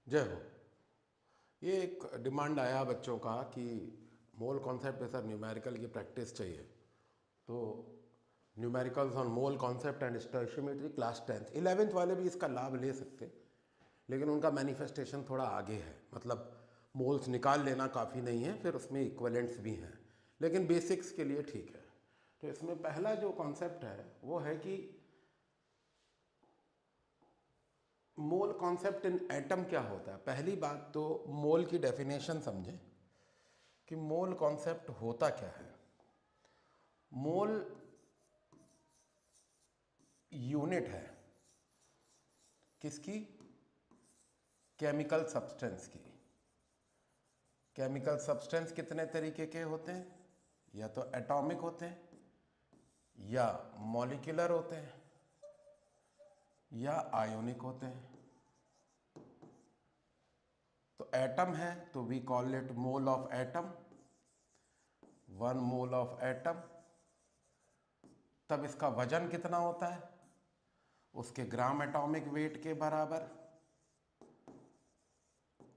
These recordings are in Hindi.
जय हो। ये एक डिमांड आया बच्चों का कि मोल कॉन्सेप्ट पे सर न्यूमेरिकल की प्रैक्टिस चाहिए। तो numericals on mole concept and stoichiometry class 10th 11th वाले भी इसका लाभ ले सकते, लेकिन उनका मैनिफेस्टेशन थोड़ा आगे है। मतलब मोल्स निकाल लेना काफ़ी नहीं है, फिर उसमें इक्वलेंट्स भी हैं, लेकिन बेसिक्स के लिए ठीक है। तो इसमें पहला जो कॉन्सेप्ट है वो है कि मोल कॉन्सेप्ट इन एटम क्या होता है। पहली बात तो मोल की डेफिनेशन समझें कि मोल कॉन्सेप्ट होता क्या है। मोल यूनिट है किसकी? केमिकल सब्सटेंस की। केमिकल सब्सटेंस कितने तरीके के होते हैं? या तो एटॉमिक होते हैं, या मॉलिक्यूलर होते हैं, या आयोनिक होते हैं। तो एटम है तो we call it mole of atom, 1 mole of atom. तब इसका वजन कितना होता है? उसके ग्राम एटॉमिक वेट के बराबर।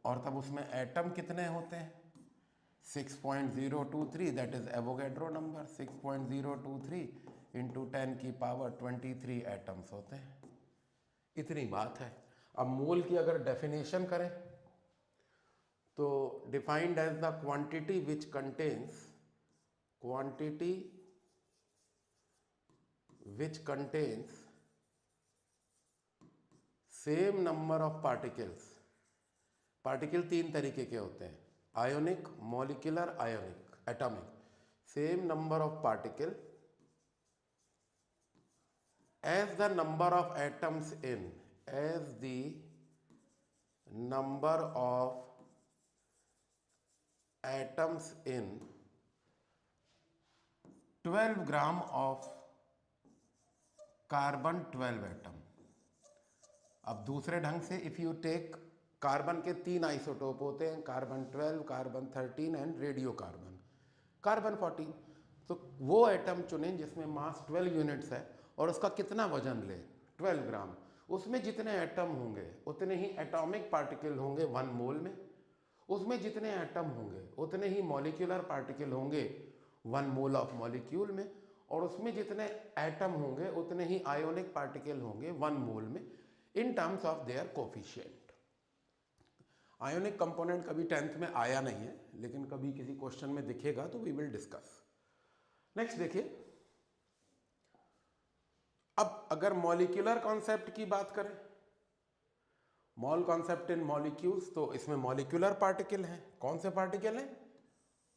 और तब उसमें एटम कितने होते हैं? 6.023, that is Avogadro number. 6.023 into 10⁻23 atoms होते हैं। इतनी बात है। अब मोल की अगर डेफिनेशन करें तो defined as the quantity which contains quantity which contains same number of particles. Particle तीन तरीके के होते हैं, ionic, molecular, ionic, atomic. Same number of particle as the number of atoms in as the number of atoms in 12 gram of carbon 12 atom. अब दूसरे ढंग से इफ यू टेक, कार्बन के तीन आइसोटोप होते हैं, carbon 12, carbon 13 and radio carbon, carbon 14। तो वो एटम चुनें जिसमें मास 12 यूनिट्स है और उसका कितना वजन ले, 12 ग्राम। उसमें जितने एटम होंगे उतने ही एटॉमिक पार्टिकल होंगे 1 मोल में। उसमें जितने एटम होंगे उतने ही मॉलिक्यूलर पार्टिकल होंगे 1 मोल ऑफ मॉलिक्यूल में। और उसमें जितने एटम होंगे उतने ही आयोनिक पार्टिकल होंगे 1 मोल में, इन terms of their coefficient. Ionic component कभी 10th में आया नहीं है, लेकिन कभी किसी क्वेश्चन में दिखेगा तो वी विल डिस्कस। नेक्स्ट देखिए, अब अगर मॉलिक्यूलर कॉन्सेप्ट की बात करें, मॉल कॉन्सेप्ट इन मॉलिक्यूल्स, तो इसमें मॉलिक्यूलर पार्टिकल हैं। कौन से पार्टिकल हैं?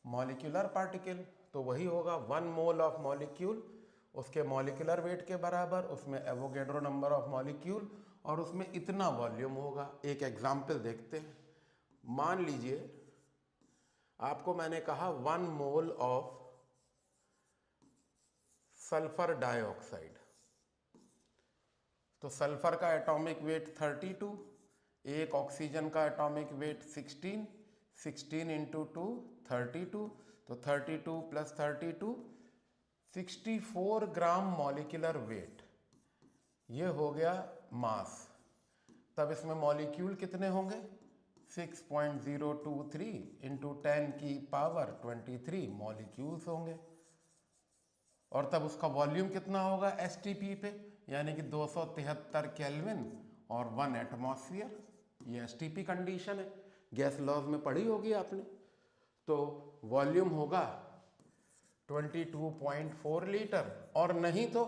Molecular particle. तो वही होगा 1 मोल ऑफ मॉलिक्यूल, उसके मॉलिक्यूलर वेट के बराबर, उसमें एवोगैड्रो नंबर ऑफ मॉलिक्यूल, और उसमें इतना वॉल्यूम होगा। एक एग्जाम्पल देखते हैं। मान लीजिए आपको मैंने कहा 1 मोल ऑफ सल्फर डाइऑक्साइड। तो सल्फर का एटॉमिक वेट 32, एक ऑक्सीजन का एटॉमिक वेट 16, 16 इंटू 2 32, तो 32 प्लस 32 64 ग्राम मॉलिक्यूलर वेट। ये हो गया मास। तब इसमें मॉलिक्यूल कितने होंगे? 6.023 इंटू 10⁻23 मॉलिक्यूल्स होंगे। और तब उसका वॉल्यूम कितना होगा एसटीपी पे, यानी कि 273 केल्विन और 1 एटमॉस्फेयर। ये एसटीपी कंडीशन है, गैस लॉज में पढ़ी होगी आपने। तो वॉल्यूम होगा 22.4 लीटर, और नहीं तो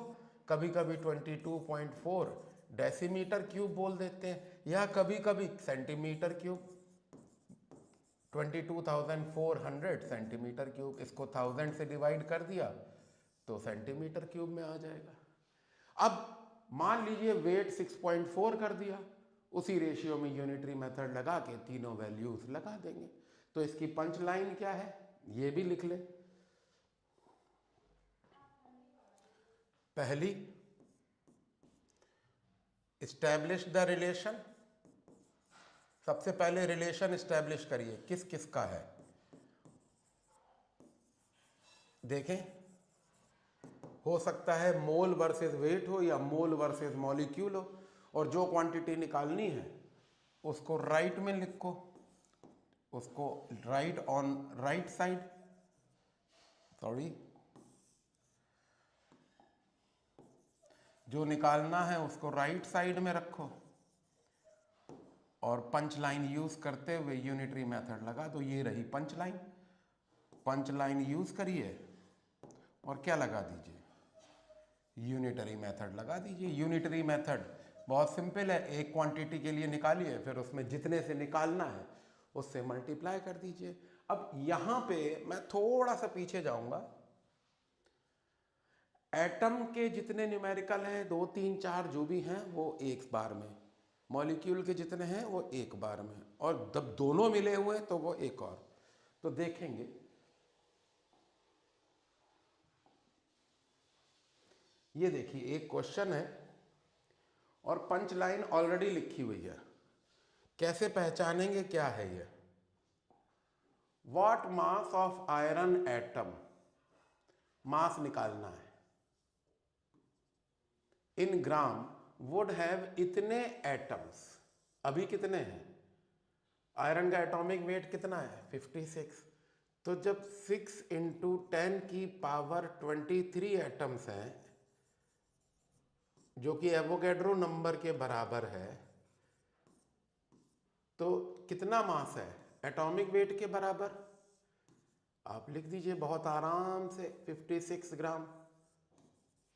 कभी कभी 22.4 डेसीमीटर क्यूब बोल देते हैं, या कभी कभी सेंटीमीटर क्यूब, 22,400 सेंटीमीटर क्यूब। इसको 1000 से डिवाइड कर दिया तो सेंटीमीटर क्यूब में आ जाएगा। अब मान लीजिए वेट 6.4 कर दिया, उसी रेशियो में यूनिटरी मेथड लगा के तीनों वैल्यूज लगा देंगे। तो इसकी पंच लाइन क्या है ये भी लिख ले। पहली, इस्टेब्लिश द रिलेशन। सबसे पहले रिलेशन इस्टेब्लिश करिए, किस किस का है। देखें, हो सकता है मोल वर्सेस वेट हो, या मोल वर्सेस मॉलिक्यूल हो, और जो क्वांटिटी निकालनी है उसको राइट में लिखो, उसको right on right side, sorry, जो निकालना है उसको राइट साइड में रखो और पंच लाइन यूज करते हुए यूनिटरी मेथड लगा दो। ये रही punch line, punch line use करिए और क्या लगा दीजिए, यूनिटरी मेथड लगा दीजिए। यूनिटरी मेथड बहुत सिंपल है, एक क्वांटिटी के लिए निकालिए, फिर उसमें जितने से निकालना है उससे मल्टीप्लाई कर दीजिए। अब यहां पे मैं थोड़ा सा पीछे जाऊंगा। एटम के जितने न्यूमेरिकल हैं, 2 3 4 जो भी हैं, वो एक बार में, मॉलिक्यूल के जितने हैं वो एक बार में, और जब दोनों मिले हुए तो वो एक और। तो देखेंगे, ये देखिए एक क्वेश्चन है और पंच लाइन ऑलरेडी लिखी हुई है। कैसे पहचानेंगे क्या है ये? What mass of iron atom, mass निकालना है, इन ग्राम वुड हैव इतने एटम्स। अभी कितने हैं? आयरन का एटॉमिक वेट कितना है? 56। तो जब 6 इंटू 10 की पावर 23 एटम्स हैं, जो कि एवोगैड्रो नंबर के बराबर है, तो कितना मास है? एटॉमिक वेट के बराबर। आप लिख दीजिए बहुत आराम से 56 ग्राम।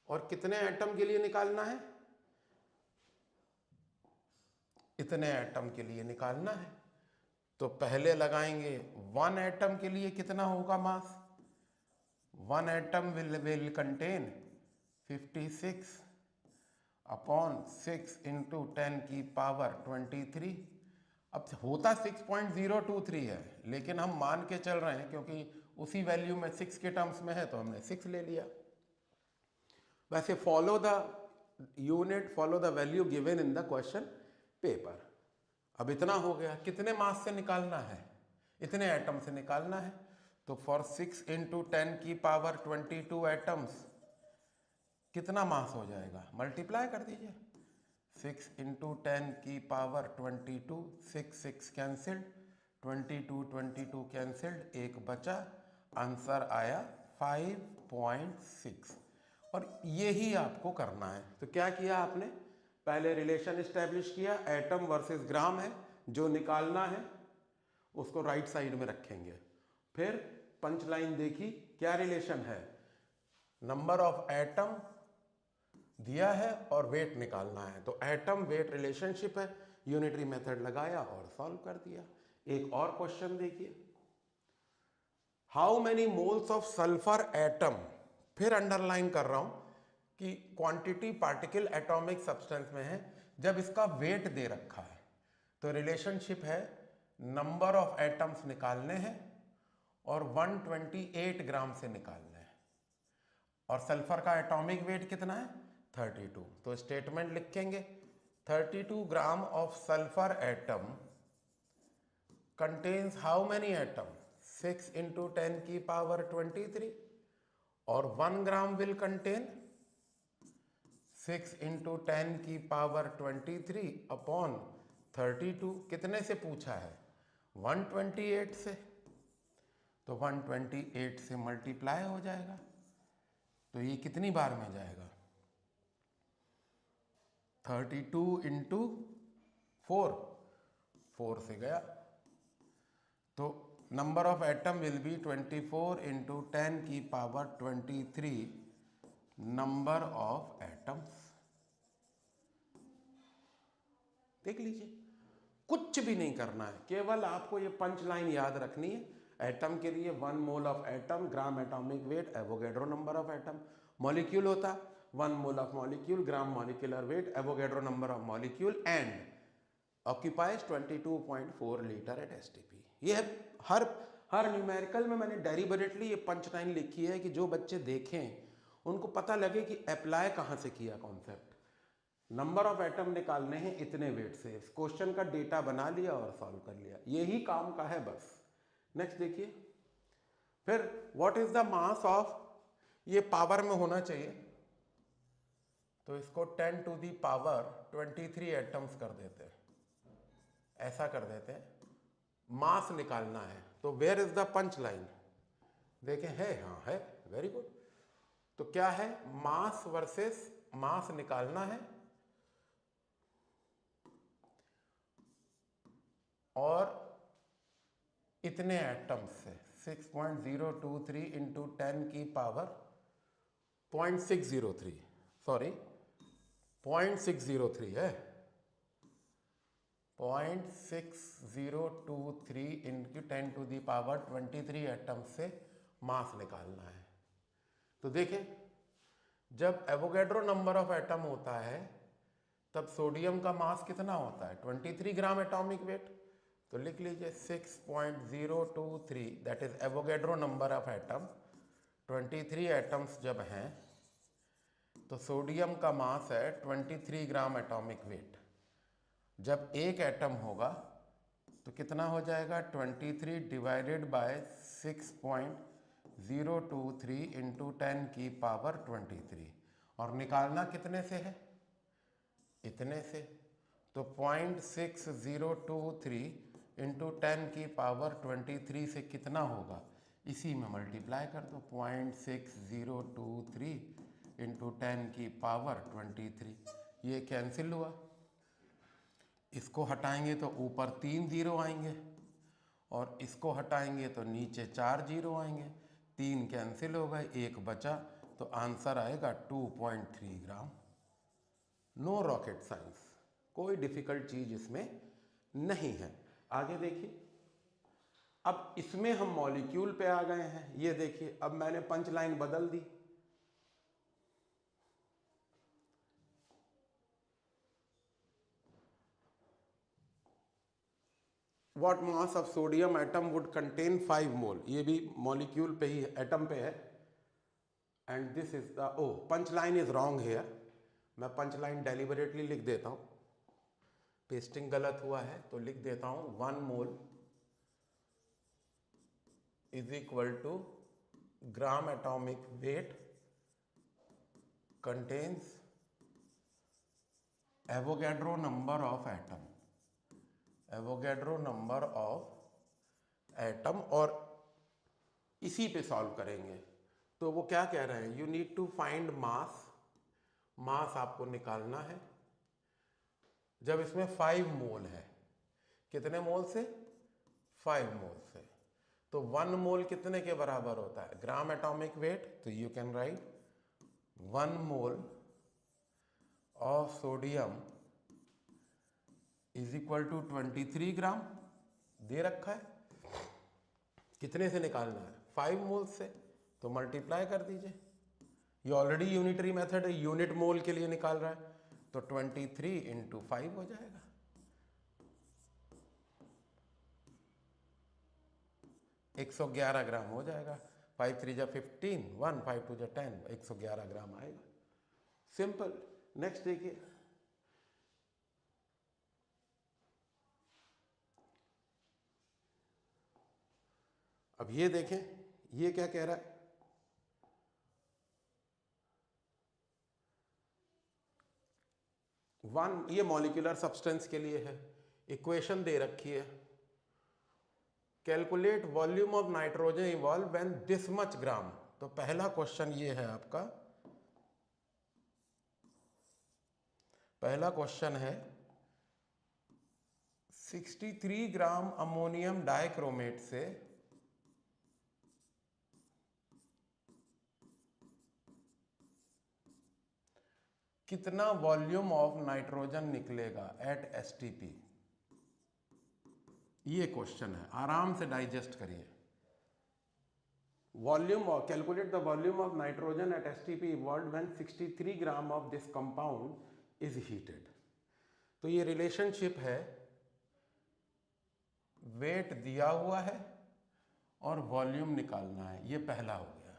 और कितने एटम के लिए निकालना है? इतने एटम के लिए निकालना है। तो पहले लगाएंगे 1 एटम के लिए कितना होगा मास? 1 atom will contain 56 upon 6 into 10 की पावर 23। अब होता 6.023 है, लेकिन हम मान के चल रहे हैं क्योंकि उसी वैल्यू में 6 के टर्म्स में है तो हमने 6 ले लिया। वैसे follow the unit, follow the value given in the question paper. अब इतना हो गया, कितने मास से निकालना है? इतने एटम से निकालना है। तो फॉर 6 इंटू 10 की पावर 22 एटम्स कितना मास हो जाएगा? मल्टीप्लाई कर दीजिए। 6 इंटू 10 की पावर 22, 6 कैंसिल्ड, 22 कैंसिल्ड, एक बचा, आंसर आया 5.6। और यही आपको करना है। तो क्या किया आपने? पहले रिलेशन एस्टेब्लिश किया, एटम वर्सेस ग्राम है, जो निकालना है उसको राइट साइड में रखेंगे। फिर पंच लाइन देखी, क्या रिलेशन है? नंबर ऑफ एटम दिया है और वेट निकालना है, तो एटम वेट रिलेशनशिप है, यूनिटरी मेथड लगाया और सॉल्व कर दिया। एक और क्वेश्चन देखिए, how many moles of sulphur atom, फिर अंडरलाइन कर रहा हूं कि क्वांटिटी पार्टिकल एटॉमिक सब्सटेंस में है। जब इसका वेट दे रखा है तो रिलेशनशिप है नंबर ऑफ एटम्स निकालने हैं और 128 ग्राम से निकालने हैं, और सल्फर का एटॉमिक वेट कितना है? 32। तो स्टेटमेंट लिखेंगे 32 gram of sulphur atom contains how many atom? 6 into 10 की पावर 23, और 1 ग्राम विल कंटेन 6 इंटू 10 की पावर 23 अपॉन 32। कितने से पूछा है? 128 से। तो 128 से मल्टीप्लाई हो जाएगा। तो ये कितनी बार में जाएगा? 32 इंटू 4 से गया। तो number of atom will be 24 into 10 की पावर 23 नंबर ऑफ एटम्स। देख लीजिए, कुछ भी नहीं करना है, केवल आपको ये पंच लाइन याद रखनी है। एटम के लिए 1 mole of atom, gram atomic wait, Avogadro number of atom. Molecule होता 1 mole of molecule, gram molecular wait, Avogadro number of molecule, and occupies 22.4 litre eight STP. ये है, हर न्यूमेरिकल में मैंने डेरिवेटिवली ये पंच लाइन लिखी है कि जो बच्चे देखें उनको पता लगे कि अप्लाई कहाँ से किया कॉन्सेप्ट। नंबर ऑफ एटम निकालने हैं इतने वेट से, इस क्वेश्चन का डेटा बना लिया और सॉल्व कर लिया, यही काम का है बस। नेक्स्ट देखिए, फिर what is the mass of, ये पावर में होना चाहिए तो इसको 10 टू दी पावर 23 एटम्स कर देते हैं। ऐसा कर देते हैं, मास निकालना है, तो where is the punch line? देखें है, हाँ है, वेरी गुड। तो क्या है, मास वर्सेस मास निकालना है, और इतने एटम्स से 6.023 इंटू 10 की पावर 0.603, सॉरी 0.603 है, 0.6023 into 10 to the power 23 atoms से मास निकालना है। तो देखें, जब एवोगैड्रो नंबर ऑफ एटम होता है तब सोडियम का मास कितना होता है? 23 ग्राम एटॉमिक वेट। तो लिख लीजिए 6.023, that is Avogadro number of atom. 23 atoms जब हैं तो सोडियम का मास है 23 ग्राम एटॉमिक वेट। जब एक एटम होगा तो कितना हो जाएगा? 23 डिवाइडेड बाय 6.023 इंटू 10 की पावर 23, और निकालना कितने से है? इतने से। तो 0.6023 इंटू 10 की पावर 23 से कितना होगा? इसी में मल्टीप्लाई कर दो, 0.6023 इंटू 10 की पावर 23, ये कैंसिल हुआ। इसको हटाएंगे तो ऊपर 3 जीरो आएंगे, और इसको हटाएंगे तो नीचे 4 जीरो आएंगे। 3 कैंसिल हो गए, 1 बचा, तो आंसर आएगा 2.3 ग्राम। नो रॉकेट साइंस, कोई डिफिकल्ट चीज इसमें नहीं है। आगे देखिए, अब इसमें हम मॉलिक्यूल पे आ गए हैं। ये देखिए, अब मैंने पंच लाइन बदल दी। What mass of sodium atom would contain 5 मोल? ये भी मॉलिक्यूल पे ही, एटम पे है। And this is the, oh punch line is wrong here, मैं पंच लाइन डेलिबरेटली लिख देता हूँ, पेस्टिंग गलत हुआ है तो लिख देता हूँ 1 mole is equal to gram atomic weight contains Avogadro number of atom, Avogadro number of atom. और इसी पे सॉल्व करेंगे। तो वो क्या कह रहे हैं? यू नीड टू फाइंड मास, मास आपको निकालना है जब इसमें 5 मोल है। कितने मोल से? 5 मोल से। तो 1 मोल कितने के बराबर होता है? Gram atomic weight. तो you can write 1 mole of sodium is equal to 23 gram, दे रखा है। कितने से निकालना है? 5 मोल से। तो मल्टीप्लाई कर दीजिए, ये ऑलरेडी यूनिटरी मेथड है, यूनिट मोल के लिए निकाल रहा है। तो 23 इंटू 5 हो जाएगा, 111 ग्राम हो जाएगा। 5 3 जा 15, 1 5 2 जा 10, 111 ग्राम आएगा। सिंपल। नेक्स्ट देखिए, अब ये देखें, ये क्या कह रहा है? वन, ये मॉलिक्यूलर सब्सटेंस के लिए है। इक्वेशन दे रखी है, calculate volume of nitrogen evolve when this much ग्राम। तो पहला क्वेश्चन ये है आपका, पहला क्वेश्चन है 63 ग्राम अमोनियम डाइक्रोमेट से कितना वॉल्यूम ऑफ नाइट्रोजन निकलेगा एट एसटीपी। ये क्वेश्चन है, आराम से डाइजेस्ट करिए। Volume of, calculate the volume of nitrogen eight STP evolved when 63 gram of this compound is heated. तो ये रिलेशनशिप है, वेट दिया हुआ है और वॉल्यूम निकालना है। ये पहला हो गया।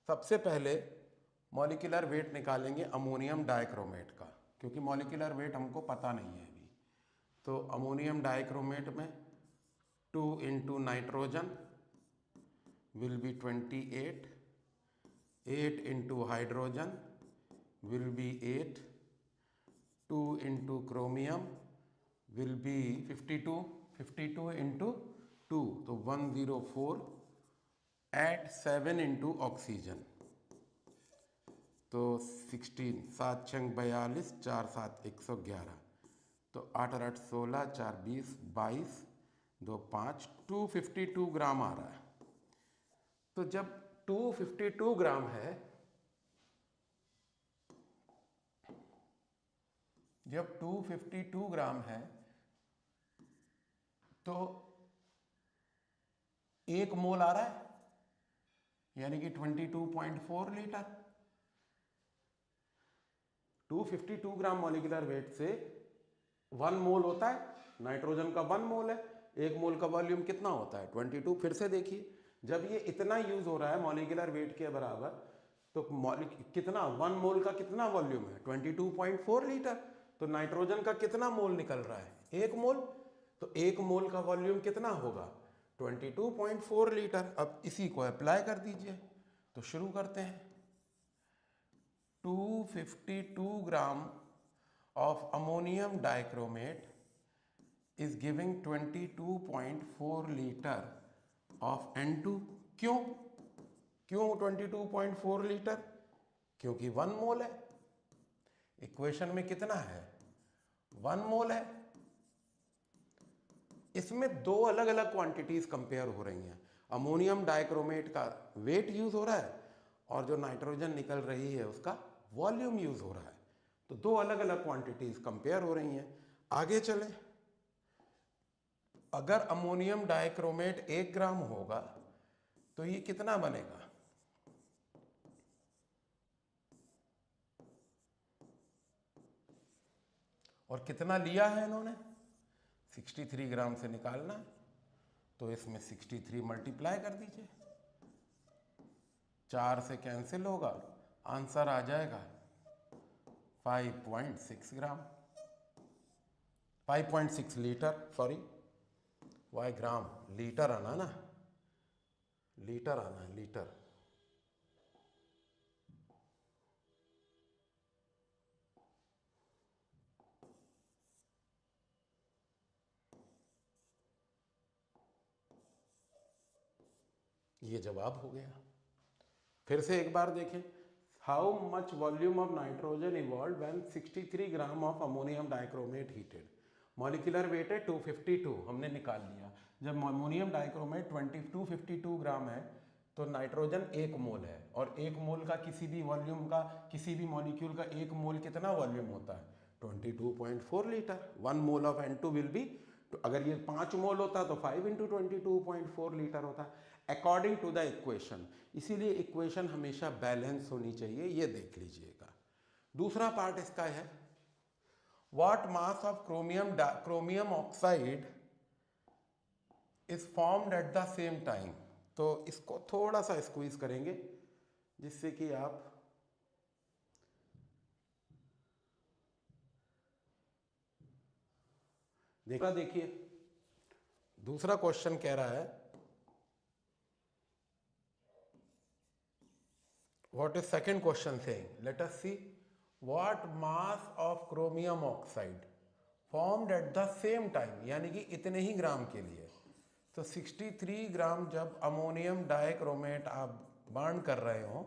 सबसे पहले मॉलिक्यूलर वेट निकालेंगे अमोनियम डाइक्रोमेट का, क्योंकि मॉलिक्यूलर वेट हमको पता नहीं है अभी। तो अमोनियम डाइक्रोमेट में 2 into nitrogen will be 28, 8 into hydrogen will be 8, 2 into chromium will be 52 into 2, तो 104, add 7 into ऑक्सीजन, तो 16, 7 छंग 42, 4 7 111, तो 8 और 8 16, 4 20, 22, 2 5, 252 ग्राम आ रहा है। तो जब 252 ग्राम है, जब 252 ग्राम है तो 1 मोल आ रहा है, यानी कि 22.4 लीटर। 252 ग्राम मॉलिक्यूलर वेट से 1 मोल होता है, नाइट्रोजन का 1 मोल है, 1 मोल का वॉल्यूम कितना होता है 22। फिर से देखिए, जब ये इतना यूज हो रहा है मॉलिक्यूलर वेट के बराबर, तो कितना 1 मोल का कितना वॉल्यूम है 22.4 लीटर। तो नाइट्रोजन का कितना मोल निकल रहा है 1 मोल, तो 1 मोल का वॉल्यूम कितना होगा 22.4 लीटर। अब इसी को अप्लाई कर दीजिए, तो शुरू करते हैं। 252 ग्राम of ammonium dichromate is giving 22.4 liter of N2। क्यों 22.4 लीटर? क्योंकि 1 मोल है, इक्वेशन में कितना है 1 मोल है। इसमें 2 अलग अलग क्वांटिटीज कंपेयर हो रही हैं, अमोनियम डाइक्रोमेट का वेट यूज हो रहा है और जो नाइट्रोजन निकल रही है उसका वॉल्यूम यूज हो रहा है, तो 2 अलग अलग क्वांटिटीज कंपेयर हो रही हैं। आगे चलें, अगर अमोनियम डाइक्रोमेट 1 ग्राम होगा तो ये कितना बनेगा, और कितना लिया है इन्होंने 63 ग्राम से निकालना, तो इसमें 63 मल्टीप्लाई कर दीजिए, 4 से कैंसिल होगा, आंसर आ जाएगा 5.6 ग्राम, 5.6 लीटर, सॉरी वाई ग्राम, लीटर आना ना, लीटर आना है, लीटर। ये जवाब हो गया। फिर से एक बार देखें, how much volume of nitrogen evolve when 63 gram of ammonium dichromate heated. Molecular weight है 252, हमने निकाल लिया। जब अमोनियम डाइक्रोमेट 252 ग्राम है तो नाइट्रोजन 1 मोल है, और 1 मोल का किसी भी वॉल्यूम का, किसी भी मॉलिक्यूल का 1 मोल कितना वॉल्यूम होता है 22.4 litre. 1 mole of N2 will be, तो अगर ये 5 मोल होता तो 5 इंटू 22.4 लीटर होता, अकॉर्डिंग टू द इक्वेशन। इसीलिए इक्वेशन हमेशा बैलेंस होनी चाहिए, ये देख लीजिएगा। दूसरा पार्ट इसका है, what mass of chromium oxide is formed at the same time. तो इसको थोड़ा सा स्क्वीज करेंगे जिससे कि आप देखिए, दूसरा क्वेश्चन कह रहा है, what is second question saying? Let us see what mass of chromium oxide formed at the same time, यानी कि इतने ही ग्राम के लिए। तो 63 ग्राम जब अमोनियम डाइक्रोमेट आप बर्न कर रहे हो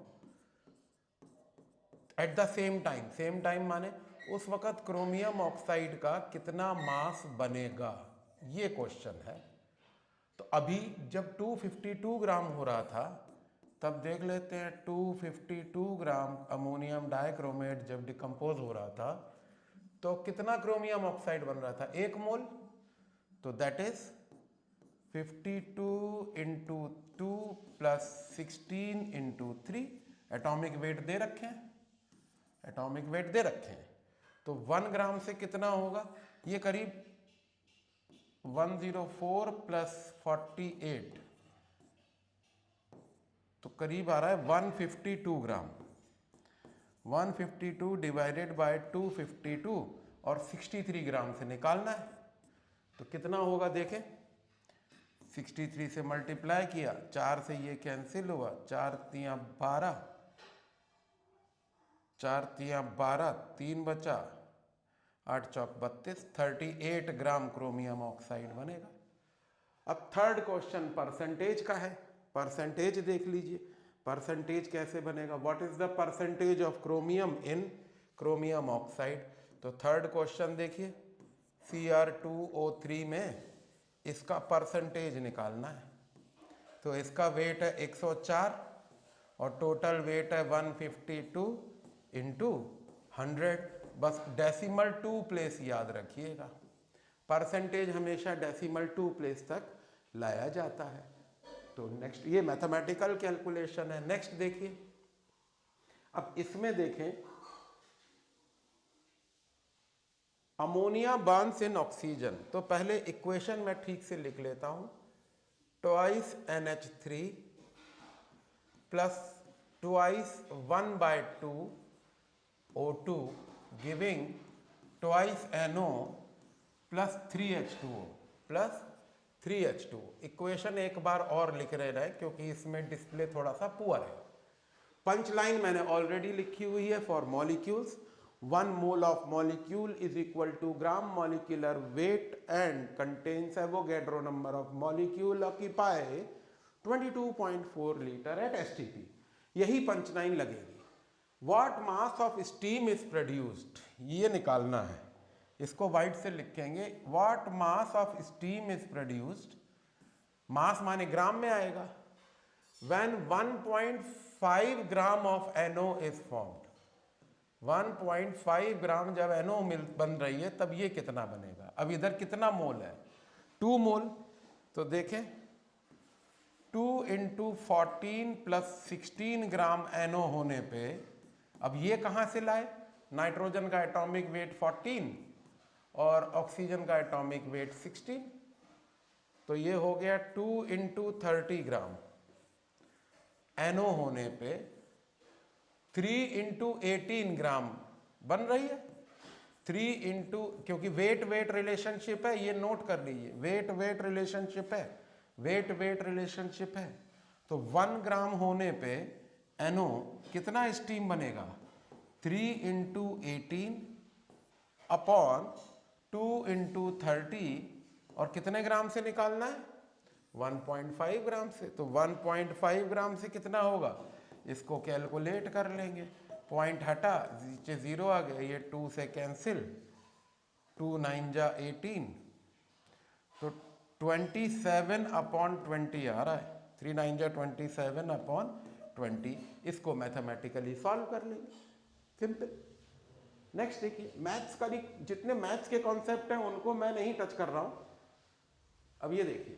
at the same time, same time माने उस वक्त क्रोमियम ऑक्साइड का कितना मास बनेगा, ये क्वेश्चन है। तो अभी जब 252 ग्राम हो रहा था, तब देख लेते हैं 252 ग्राम अमोनियम डाइक्रोमेट जब डिकम्पोज हो रहा था तो कितना क्रोमियम ऑक्साइड बन रहा था 1 मोल, तो that is 52 into 2 plus 16 into 3। Atomic weight दे रखे हैं, एटॉमिक वेट दे रखे हैं, तो 1 ग्राम से कितना होगा, ये करीब 104 प्लस 48, तो करीब आ रहा है 152 ग्राम। 152 डिवाइडेड बाय 252 और 63 ग्राम से निकालना है, तो कितना होगा देखें, 63 से मल्टीप्लाई किया, 4 से ये कैंसिल हुआ, 4 तियां 12, 4 तियां 12, 3 बचा, 8 चौक 32, 38 ग्राम क्रोमियम ऑक्साइड बनेगा। अब थर्ड क्वेश्चन परसेंटेज का है, परसेंटेज देख लीजिए, परसेंटेज कैसे बनेगा, what is the percentage of chromium in chromium oxide. तो थर्ड क्वेश्चन देखिए, Cr2O3 में इसका परसेंटेज निकालना है। तो इसका वेट है 104 और टोटल वेट है 152 इंटू 100। बस डेसिमल 2 प्लेस याद रखिएगा, परसेंटेज हमेशा डेसिमल 2 प्लेस तक लाया जाता है। तो नेक्स्ट, ये मैथमेटिकल कैलकुलेशन है। नेक्स्ट देखिए, अब इसमें देखें, अमोनिया बर्न्स इन ऑक्सीजन। तो पहले इक्वेशन मैं ठीक से लिख लेता हूं, twice NH3 plus twice 1/2 O2 giving twice NO plus 3H2O plus 3H2O। Equation एक बार और लिख रहे हैं क्योंकि इसमें डिस्प्ले थोड़ा सा पुअर है। पंच लाइन मैंने ऑलरेडी लिखी हुई है for molecules. 1 mole of molecule is equal to gram molecular weight and contains Avogadro number of molecule occupy 22.4 litre at STP। यही पंच लाइन लगेगी। What mass of steam is produced, ये निकालना है। इसको वाइट से लिखेंगे, what mass of steam is produced, mass माने ग्राम में आएगा, when 1.5 gram of NO is formed. 1.5 gram जब NO बन रही है तब ये कितना बनेगा। अब इधर कितना मोल है, 2 मोल। तो देखें 2 × 14 + 16 ग्राम NO होने पे, अब ये कहाँ से लाए, नाइट्रोजन का एटॉमिक वेट 14 और ऑक्सीजन का एटॉमिक वेट 16, तो ये हो गया 2 × 30 ग्राम। NO होने पे 3 × 18 ग्राम बन रही है। 3 × क्योंकि वेट वेट रिलेशनशिप है, ये नोट कर लीजिए, वेट वेट रिलेशनशिप है, वेट वेट रिलेशनशिप है। तो 1 ग्राम होने पे NO कितना स्टीम बनेगा, 3 × 18 अपॉन 2 × 30, और कितने ग्राम से निकालना है, 1.5 ग्राम से। तो 1.5 ग्राम से कितना होगा, इसको कैलकुलेट कर लेंगे। पॉइंट हटा, नीचे 0 आ गया, ये 2 से कैंसिल, 2 9 जा 18, तो 27/20 आ रहा है। 3 9 जा 27/20। इसको मैथमेटिकली सॉल्व कर लेंगे, सिंपल। नेक्स्ट देखिए, मैथ्स का जितने मैथ्स के कॉन्सेप्ट हैं उनको मैं नहीं टच कर रहा हूं। अब ये देखिए,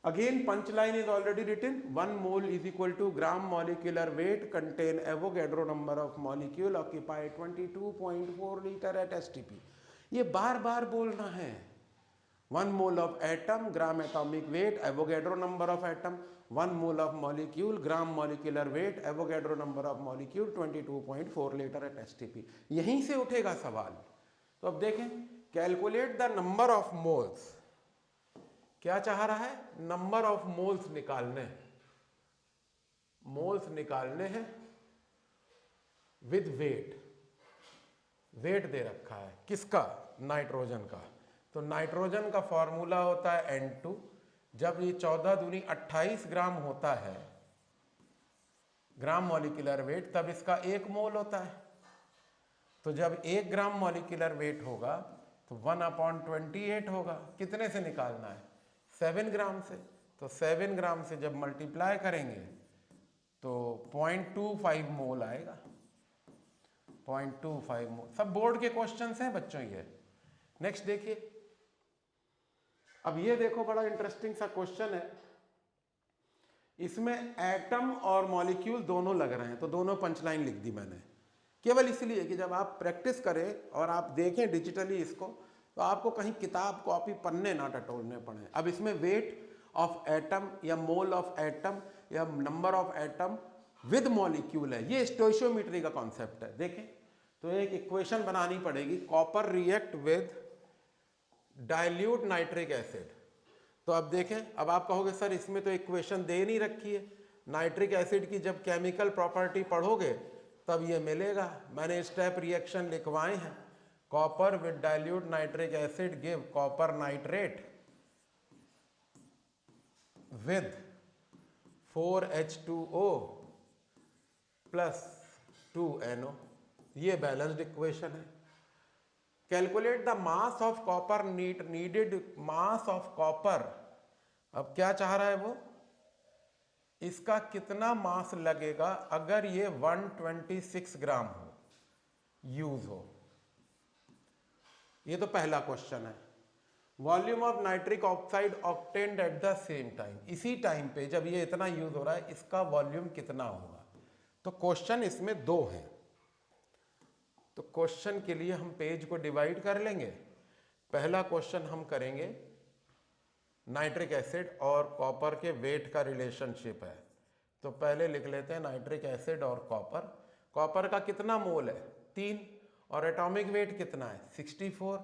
again punch line is already written, 1 mole is equal to gram molecular weight contain Avogadro number of molecule occupy 22.4 liter at STP। ये बार बार बोलना है, 1 mole of atom gram atomic weight Avogadro number of atom, 1 mole of molecule gram molecular weight Avogadro number of molecule 22.4 liter at STP। यहीं से उठेगा सवाल। तो अब देखें, calculate the number of moles, क्या चाह रहा है, नंबर ऑफ मोल्स निकालने हैं, मोल्स निकालने हैं विद वेट। वेट दे रखा है किसका, नाइट्रोजन का। तो नाइट्रोजन का फॉर्मूला होता है N2। जब ये 14 दूनी 28 ग्राम होता है ग्राम मॉलिक्यूलर वेट, तब इसका 1 मोल होता है। तो जब 1 ग्राम मॉलिक्यूलर वेट होगा तो 1/28 होगा। कितने से निकालना है, 7 ग्राम से। तो 7 ग्राम से जब मल्टीप्लाई करेंगे तो 0.25 मोल आएगा, 0.25 मोल। सब बोर्ड के क्वेश्चंस हैं बच्चों ये। नेक्स्ट देखिए, अब ये देखो, बड़ा इंटरेस्टिंग सा क्वेश्चन है। इसमें एटम और मॉलिक्यूल दोनों लग रहे हैं, तो दोनों पंचलाइन लिख दी मैंने, केवल इसलिए कि जब आप प्रैक्टिस करें और आप देखें डिजिटली इसको, तो आपको कहीं किताब कॉपी पन्ने ना टटोलने पड़े। अब इसमें वेट ऑफ एटम या मोल ऑफ एटम या number of atom with molecule है, ये स्टोइशियोमेट्री का कॉन्सेप्ट है। देखें, तो एक इक्वेशन बनानी पड़ेगी, copper react with dilute nitric acid. तो अब देखें, अब आप कहोगे सर इसमें तो इक्वेशन दे नहीं रखी है। नाइट्रिक एसिड की जब केमिकल प्रॉपर्टी पढ़ोगे तब ये मिलेगा। मैंने स्टेप रिएक्शन लिखवाए हैं। Copper with dilute nitric acid give copper nitrate with 4H2O plus 2NO। ये बैलेंस्ड इक्वेशन है। Calculate the mass of copper needed mass of copper. अब क्या चाह रहा है वो, इसका कितना मास लगेगा अगर ये 126 ग्राम हो, यूज हो। ये तो पहला क्वेश्चन है। Volume of nitric oxide obtained at the same time, इसी टाइम पे जब ये इतना यूज हो रहा है इसका वॉल्यूम कितना होगा। तो क्वेश्चन इसमें दो है, तो क्वेश्चन के लिए हम पेज को डिवाइड कर लेंगे। पहला क्वेश्चन हम करेंगे नाइट्रिक एसिड और कॉपर के वेट का रिलेशनशिप है। तो पहले लिख लेते हैं नाइट्रिक एसिड और कॉपर। कॉपर का कितना मोल है 3 और एटॉमिक वेट कितना है 64।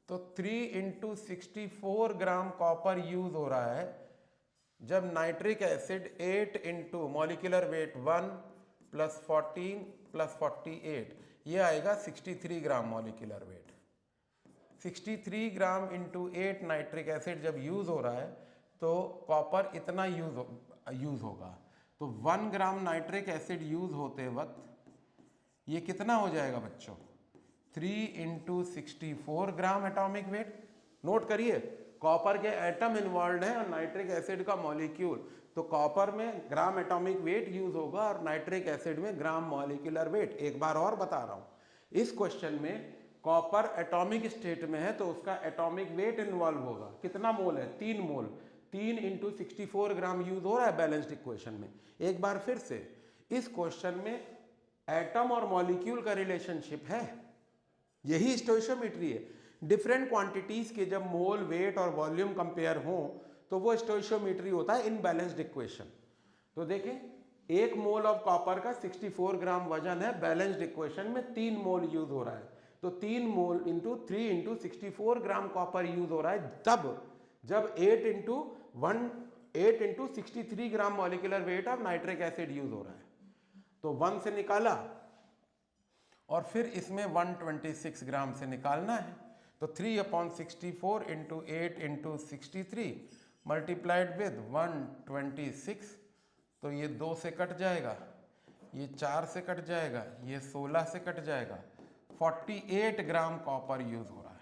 तो 3 × 64 ग्राम कॉपर यूज हो रहा है जब नाइट्रिक एसिड 8 × मॉलिक्यूलर वेट 1 + 14 + 48, ये आएगा 63 ग्राम मॉलिक्यूलर वेट। 63 ग्राम × 8 नाइट्रिक एसिड जब यूज हो रहा है तो कॉपर इतना यूज होगा। तो 1 ग्राम नाइट्रिक एसिड यूज होते वक्त ये कितना हो जाएगा बच्चों, 3 × 64 ग्राम एटॉमिक वेट। नोट करिए कॉपर के एटम इन्वॉल्व है और नाइट्रिक एसिड का मॉलिक्यूल, तो कॉपर में ग्राम एटॉमिक वेट यूज होगा और नाइट्रिक एसिड में ग्राम मॉलिक्यूलर वेट। एक बार और बता रहा हूं, इस क्वेश्चन में कॉपर एटॉमिक स्टेट में है तो उसका एटॉमिक वेट इन्वॉल्व होगा। कितना मोल है 3 मोल, 3 × 64 ग्राम यूज हो रहा है बैलेंस्ड इक्वेशन में। एक बार फिर से, इस क्वेश्चन में एटम और मॉलिक्यूल का रिलेशनशिप है, यही स्टोइशियोमेट्री है। डिफरेंट क्वांटिटीज के जब मोल, वेट और वॉल्यूम कंपेयर हो तो वो स्टोइशियोमेट्री होता है इन बैलेंस्ड इक्वेशन। तो देखें 1 मोल ऑफ कॉपर का 64 ग्राम वजन है, बैलेंस्ड इक्वेशन में 3 मोल यूज हो रहा है। तो 3 मोल × 3 × 64 ग्राम कॉपर यूज हो रहा है तब जब 8 × 63 ग्राम molecular wait of nitric acid use हो रहा है। तो 1 से निकाला और फिर इसमें 126 ग्राम से निकालना है। तो 3/64 × 8 × 63 मल्टीप्लाइड विद 126, तो ये 2 से कट जाएगा, ये 4 से कट जाएगा, ये 16 से कट जाएगा। 48 ग्राम कॉपर यूज हो रहा है।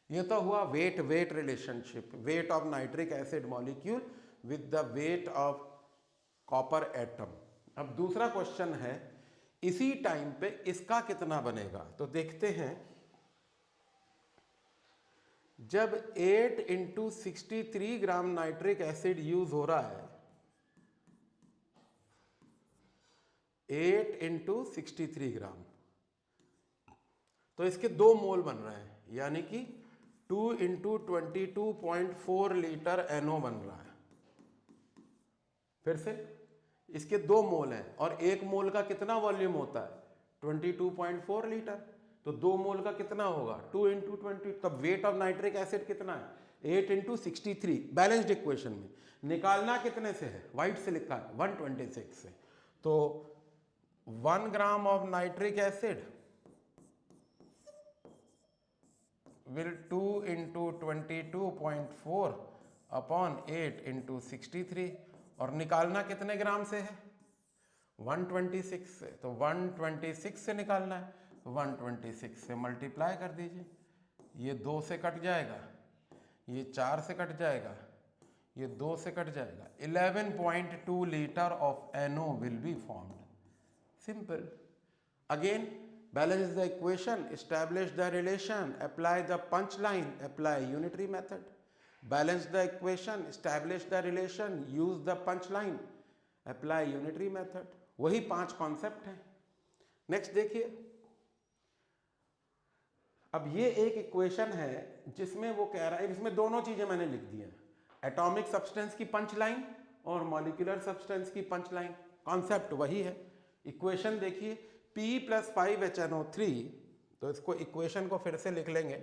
ये तो हुआ weight relationship, weight of nitric acid molecule with the weight of copper atom. अब दूसरा क्वेश्चन है इसी टाइम पे इसका कितना बनेगा। तो देखते हैं, जब 8 × 63 ग्राम नाइट्रिक एसिड यूज हो रहा है, 8 × 63 ग्राम, तो इसके 2 मोल बन रहे हैं, यानी कि 2 × 22.4 लीटर NO बन रहा है। फिर से इसके 2 मोल हैं और 1 मोल का कितना वॉल्यूम होता है 22.4 लीटर। तो 2 मोल का कितना होगा 2 × 20। तब वेट ऑफ नाइट्रिक एसिड कितना है 8 × 63। बैलेंस्ड इक्वेशन में निकालना कितने से है, व्हाइट से लिखा है 126 से। तो 1 gram of nitric acid will 2 × 22.4 upon 8 × 63, और निकालना कितने ग्राम से है 126 से। तो 126 से निकालना है, 126 से मल्टीप्लाई कर दीजिए, ये 2 से कट जाएगा, ये 4 से कट जाएगा, ये 2 से कट जाएगा। 11.2 litre of NO will be formed. Simple. Again balance the equation, establish the relation, apply the punch line, apply unitary method. Balance the equation, establish the relation, use the punch line, apply unitary method. वही 5 कॉन्सेप्ट हैं। नेक्स्ट देखिए, अब ये एक इक्वेशन है जिसमें वो कह रहा है, इसमें दोनों चीजें मैंने लिख दी हैं, एटॉमिक सब्सटेंस की पंच लाइन और मॉलिक्यूलर सब्सटेंस की पंच लाइन। कॉन्सेप्ट वही है। इक्वेशन देखिए, P + 5HNO3, तो इसको इक्वेशन को फिर से लिख लेंगे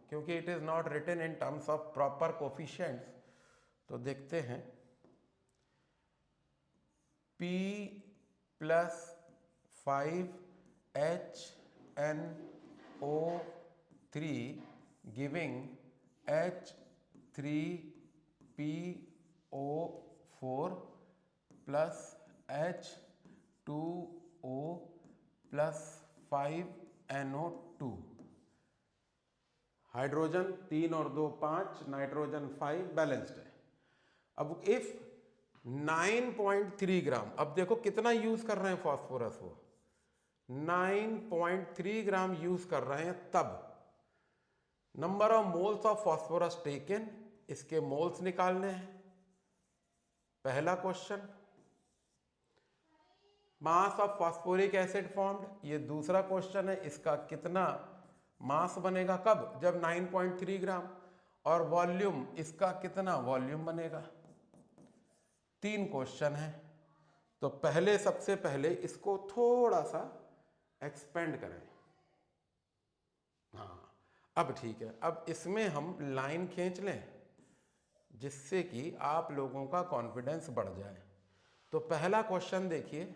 क्योंकि it is not written in terms of proper coefficients. तो देखते हैं, P + 5HNO3 NO3 giving H3PO4 plus H2O plus 5NO2। Hydrogen 3 और 2 5, नाइट्रोजन 5, बैलेंस्ड है। अब इफ 9.3 ग्राम, अब देखो कितना यूज कर रहे हैं फॉस्फोरस, वो 9.3 ग्राम यूज कर रहे हैं, तब number of moles of phosphorus taken, इसके मोल्स निकालने हैं। पहला question, mass of phosphoric acid formed, ये दूसरा क्वेश्चन है, इसका कितना मास बनेगा, कब, जब 9.3 ग्राम, और वॉल्यूम, इसका कितना वॉल्यूम बनेगा। 3 क्वेश्चन है। तो पहले, सबसे पहले इसको थोड़ा सा एक्सपेंड करें। हाँ, अब ठीक है। अब इसमें हम लाइन खींच लें जिससे कि आप लोगों का कॉन्फिडेंस बढ़ जाए। तो पहला क्वेश्चन देखिए,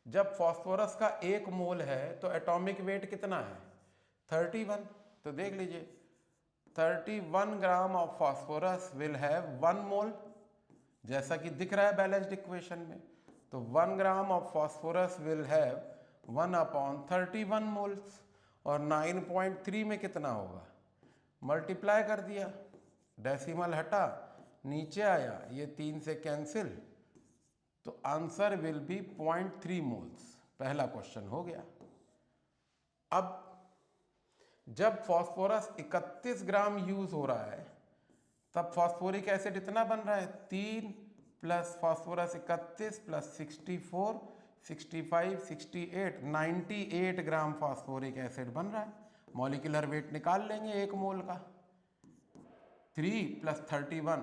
जब फॉस्फोरस का 1 मोल है तो एटॉमिक वेट कितना है, 31। तो देख लीजिए, 31 gram of phosphorus will have 1 मोल, जैसा कि दिख रहा है बैलेंस्ड इक्वेशन में। तो 1 gram of phosphorus will have 1/31 moles, और 9.3 में कितना होगा, मल्टीप्लाई कर दिया, डेसिमल हटा, नीचे आया, ये 3 से कैंसिल, तो आंसर विल बी 0.3 मोल्स। पहला क्वेश्चन हो गया। अब जब फॉस्फोरस 31 ग्राम यूज हो रहा है, तब फॉस्फोरिक एसिड इतना बन रहा है, 3 प्लस फॉस्फोरस 31 प्लस 64, 65, 68, 98 ग्राम फॉस्फोरिक एसिड बन रहा है। मॉलिक्यूलर वेट निकाल लेंगे 1 मोल का, 3 प्लस 31,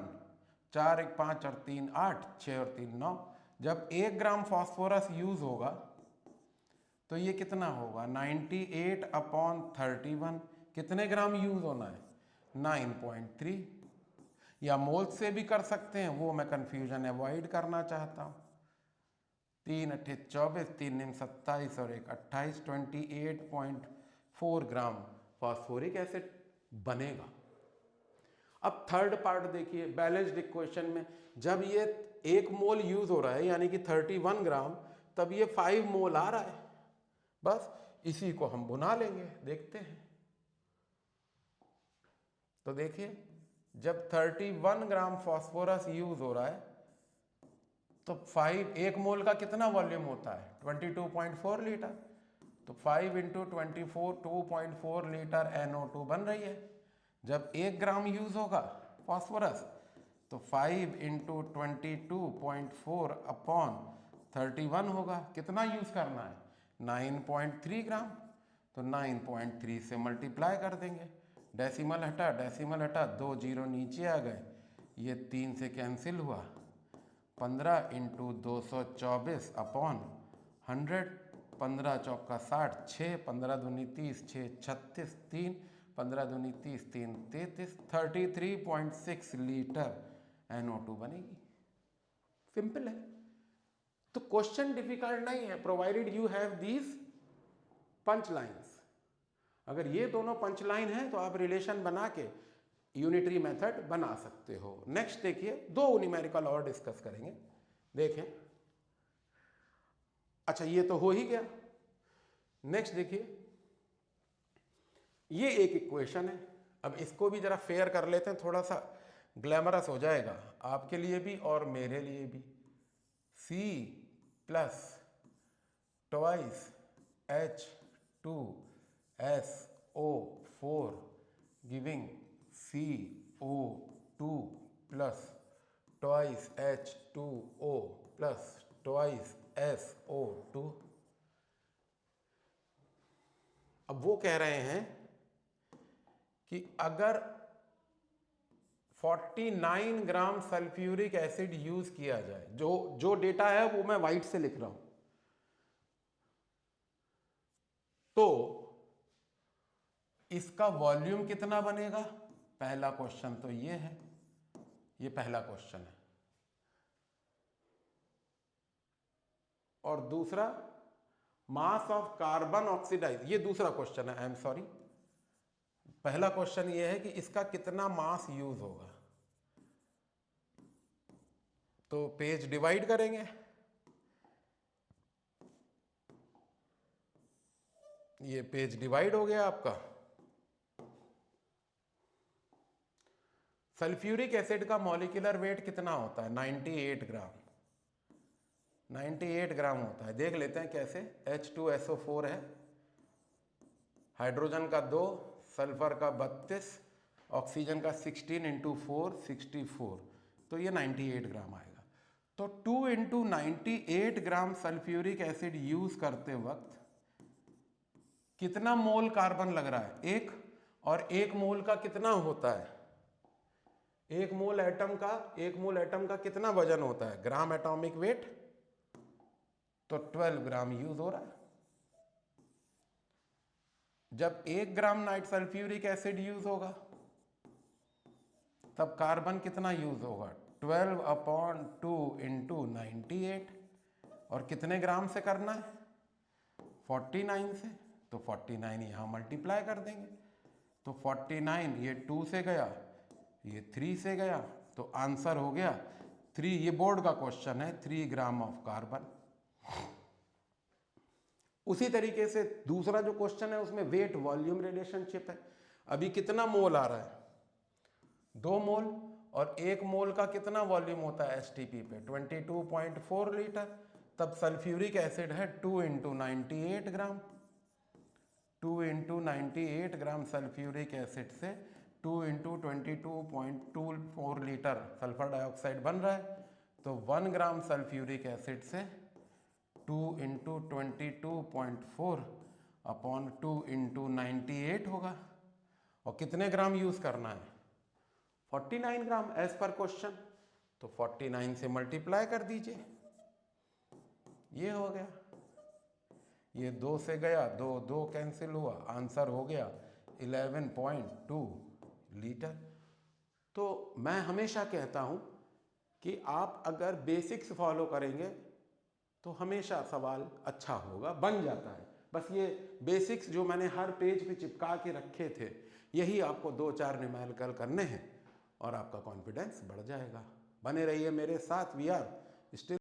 4 1 5 और 3 8, 6 और 3 9। जब 1 ग्राम फॉस्फोरस यूज होगा तो ये कितना होगा, 98/31। कितने ग्राम यूज होना है, 9.3। या मोल से भी कर सकते हैं, वो मैं कंफ्यूजन अवॉइड करना चाहता हूँ। 3 8 24, 3 9 27 और 1 28, 28.4 ग्राम फॉस्फोरिक एसिड बनेगा। अब थर्ड पार्ट देखिए, बैलेंस्ड इक्वेशन में जब ये 1 मोल यूज हो रहा है, यानी कि 31 ग्राम, तब ये 5 मोल आ रहा है। बस इसी को हम बुना लेंगे, देखते हैं। तो देखिए, जब 31 ग्राम फॉस्फोरस यूज हो रहा है तो 1 मोल का कितना वॉल्यूम होता है, 22.4 लीटर। तो 5 इंटू 24, 2.4 लीटर NO2 बन रही है। जब 1 ग्राम यूज होगा फॉस्फोरस तो 5 इंटू 22.4 अपॉन 31 होगा। कितना यूज करना है, 9.3 ग्राम। तो 9.3 से मल्टीप्लाई कर देंगे, डेसिमल हटा, डेसिमल हटा, 2 जीरो नीचे आ गए, ये 3 से कैंसिल हुआ, 15 इंटू 224 अपॉन 100, 15 चौका 60, 6 15 दूनी 30, 6 36, 3 15 दूनी 30, 3 33, 33.6 लीटर NO2 बनेगी। सिंपल है। तो क्वेश्चन डिफिकल्ट नहीं है, provided you have these punch lines. अगर ये दोनों पंच लाइन है तो आप रिलेशन बना के यूनिटरी मेथड बना सकते हो। नेक्स्ट देखिए, 2 न्यूमेरिकल और डिस्कस करेंगे। देखें, अच्छा ये तो हो ही गया। नेक्स्ट देखिए, ये एक इक्वेशन है। अब इसको भी जरा फेयर कर लेते हैं, थोड़ा सा ग्लैमरस हो जाएगा आपके लिए भी और मेरे लिए भी। C plus twice H2SO4 giving CO2 plus twice H2O plus twice SO2। अब वो कह रहे हैं कि अगर 49 ग्राम सल्फ्यूरिक एसिड यूज किया जाए, जो डेटा है वो मैं वाइट से लिख रहा हूं, तो इसका वॉल्यूम कितना बनेगा। पहला क्वेश्चन तो ये है, ये पहला क्वेश्चन है। और दूसरा, मास ऑफ कार्बन ऑक्सीडाइज, ये दूसरा क्वेश्चन है, आई एम सॉरी, पहला क्वेश्चन ये है कि इसका कितना मास यूज होगा, तो पेज डिवाइड करेंगे, ये पेज डिवाइड हो गया आपका। सल्फ्यूरिक एसिड का मॉलिक्यूलर वेट कितना होता है, 98 ग्राम, 98 ग्राम होता है। देख लेते हैं कैसे। H2SO4 है, हाइड्रोजन का 2, सल्फर का 32, ऑक्सीजन का 16 × 4 64, तो ये 98 ग्राम आएगा। तो 2 × 98 ग्राम सल्फ्यूरिक एसिड यूज करते वक्त कितना मोल कार्बन लग रहा है, एक, और एक मोल का कितना होता है, एक मोल एटम का कितना वजन होता है, ग्राम एटॉमिक वेट, तो 12 ग्राम यूज हो रहा है। जब 1 ग्राम नाइट सल्फ्यूरिक एसिड यूज होगा तब कार्बन कितना यूज होगा, 12/2 × 98, और कितने ग्राम से करना है, 49 से, तो 49 यहाँ मल्टीप्लाई कर देंगे, तो 49 ये 2 से गया, ये 3 से गया, तो आंसर हो गया 3। ये बोर्ड का क्वेश्चन है, 3 ग्राम ऑफ कार्बन। उसी तरीके से दूसरा जो क्वेश्चन है उसमें वेट वॉल्यूम रिलेशनशिप है। अभी कितना मोल आ रहा है, 2 मोल, और 1 मोल का कितना वॉल्यूम होता है एसटीपी पे, 22.4 लीटर। तब सल्फ्यूरिक एसिड है 2 × 98 ग्राम, 2 × 98 ग्राम सल्फ्यूरिक एसिड से 2 × 22.24 लीटर सल्फर डाइऑक्साइड बन रहा है। तो 1 ग्राम सल्फ्यूरिक एसिड से 2 × 22.4 अपॉन 2 × 98 होगा, और कितने ग्राम यूज करना है, 49 ग्राम एज पर क्वेश्चन। तो 49 से मल्टीप्लाई कर दीजिए, ये हो गया, ये 2 से गया, 2 कैंसिल हुआ, आंसर हो गया 11.2 लीटर। तो मैं हमेशा कहता हूं कि आप अगर बेसिक्स फॉलो करेंगे तो हमेशा सवाल अच्छा होगा, बन जाता है। बस ये बेसिक्स जो मैंने हर पेज पे चिपका के रखे थे, यही आपको 2-4 न्यूमेरिकल करने हैं और आपका कॉन्फिडेंस बढ़ जाएगा। बने रहिए मेरे साथ, वी आर स्टिल